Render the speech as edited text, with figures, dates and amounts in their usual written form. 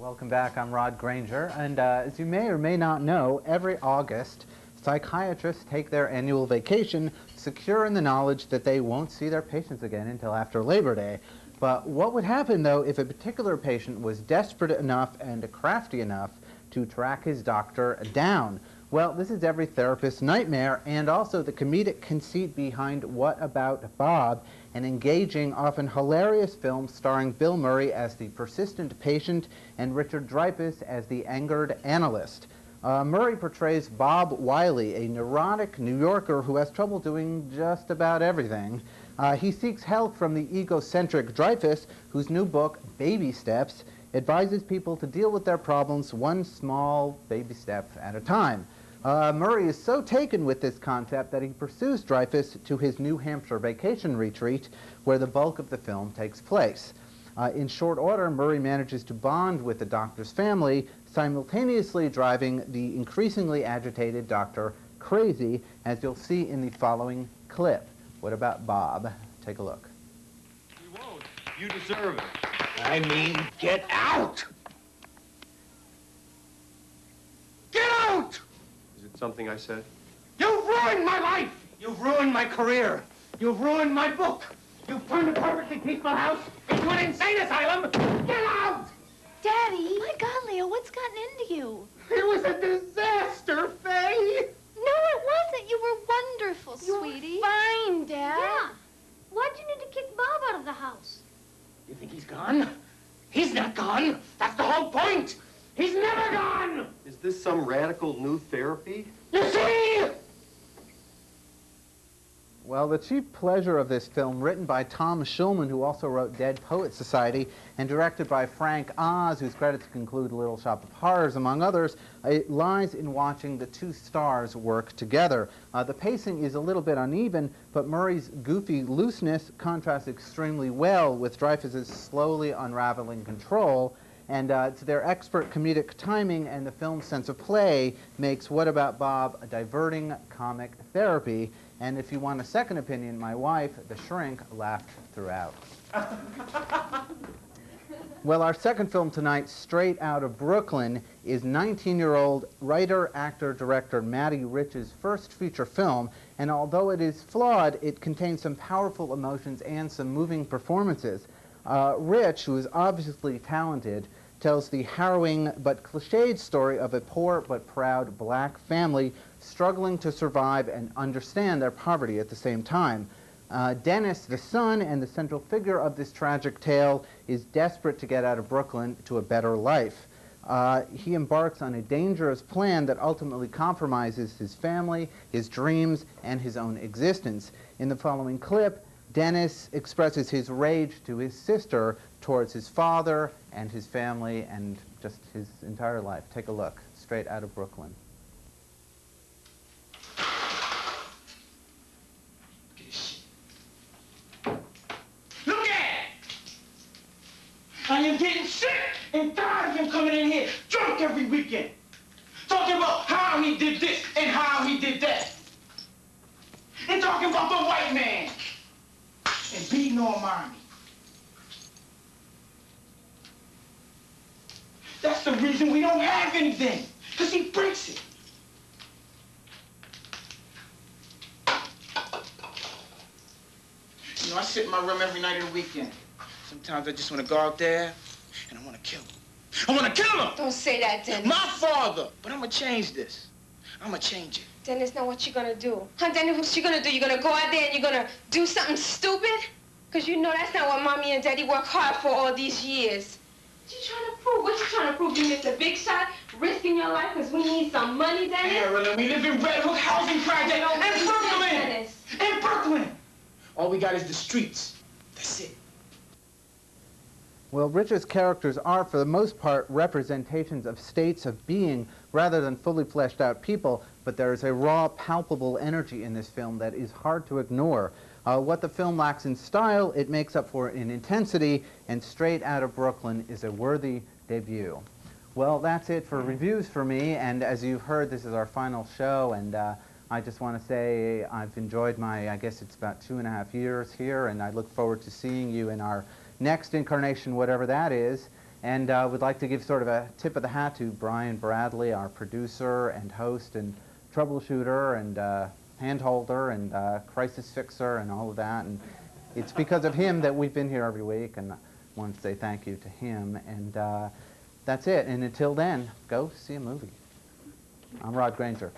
Welcome back. I'm Rod Granger, and as you may or may not know, every August, psychiatrists take their annual vacation, secure in the knowledge that they won't see their patients again until after Labor Day. But what would happen, though, if a particular patient was desperate enough and crafty enough to track his doctor down? Well, this is every therapist's nightmare, and also the comedic conceit behind What About Bob, an engaging, often hilarious film starring Bill Murray as the persistent patient and Richard Dreyfuss as the angered analyst. Murray portrays Bob Wiley, a neurotic New Yorker who has trouble doing just about everything. He seeks help from the egocentric Dreyfuss, whose new book, Baby Steps, advises people to deal with their problems one small baby step at a time. Murray is so taken with this concept that he pursues Dreyfuss to his New Hampshire vacation retreat, where the bulk of the film takes place. In short order, Murray manages to bond with the doctor's family, simultaneously driving the increasingly agitated doctor crazy, as you'll see in the following clip. What about Bob? Take a look. You won't. You deserve it. I mean, get out! Get out! Is it something I said? You've ruined my life! You've ruined my career! You've ruined my book! You've turned a perfectly peaceful house into an insane asylum! Get out! Daddy! My God, Leo, what's gotten into you? It was a disaster, Faye! No, it wasn't. You were wonderful, sweetie. Fine, Dad. Yeah. Why'd you need to kick Bob out of the house? You think he's gone? He's not gone! That's the whole point! He's never gone! Is this some radical new therapy? You see? Well, the chief pleasure of this film, written by Tom Shulman, who also wrote Dead Poets Society, and directed by Frank Oz, whose credits include Little Shop of Horrors, among others, it lies in watching the two stars work together. The pacing is a little bit uneven, but Murray's goofy looseness contrasts extremely well with Dreyfuss's slowly unraveling control, and it's their expert comedic timing and the film's sense of play makes What About Bob a diverting comic therapy. And if you want a second opinion, my wife, the shrink, laughed throughout. Well, our second film tonight, Straight Outta Brooklyn, is 19-year-old writer, actor, director Matty Rich's first feature film, and although it is flawed, it contains some powerful emotions and some moving performances. Rich, who is obviously talented, tells the harrowing but cliched story of a poor but proud black family struggling to survive and understand their poverty at the same time. Dennis, the son and the central figure of this tragic tale, is desperate to get out of Brooklyn to a better life. He embarks on a dangerous plan that ultimately compromises his family, his dreams, and his own existence. In the following clip, Dennis expresses his rage to his sister towards his father and his family and just his entire life. Take a look. Straight Outta Brooklyn. Look at it! I am getting sick and tired of him coming in here drunk every weekend. Talking about how he did this and how he did that. And talking about the white man. And beating on mommy. That's the reason we don't have anything. Because he breaks it. You know, I sit in my room every night of the weekend. Sometimes I just want to go out there and I want to kill him. I want to kill him! Don't say that, Dennis. My father! But I'm going to change this. I'm going to change it. Dennis, now what you gonna do? Huh, Dennis, what you gonna do? You gonna go out there and you gonna do something stupid? Because you know that's not what Mommy and Daddy worked hard for all these years. What you trying to prove? What you trying to prove? You missed a big shot, risking your life because we need some money, Dennis? Marilyn, we live in Red Hook Housing Project in Brooklyn! Dennis. In Brooklyn! All we got is the streets. That's it. Well, Rich's characters are, for the most part, representations of states of being rather than fully fleshed out people, but there is a raw, palpable energy in this film that is hard to ignore. What the film lacks in style, it makes up for in intensity, and Straight Outta Brooklyn is a worthy debut. Well, that's it for reviews for me, and as you've heard, this is our final show, and I just want to say I've enjoyed my, I guess it's about 2.5 years here, and I look forward to seeing you in our next incarnation, whatever that is. And would like to give sort of a tip of the hat to Brian Bradley, our producer and host and troubleshooter and handholder and crisis fixer and all of that. And it's because of him that we've been here every week, and I want to say thank you to him. And that's it. And until then, go see a movie. I'm Rod Granger.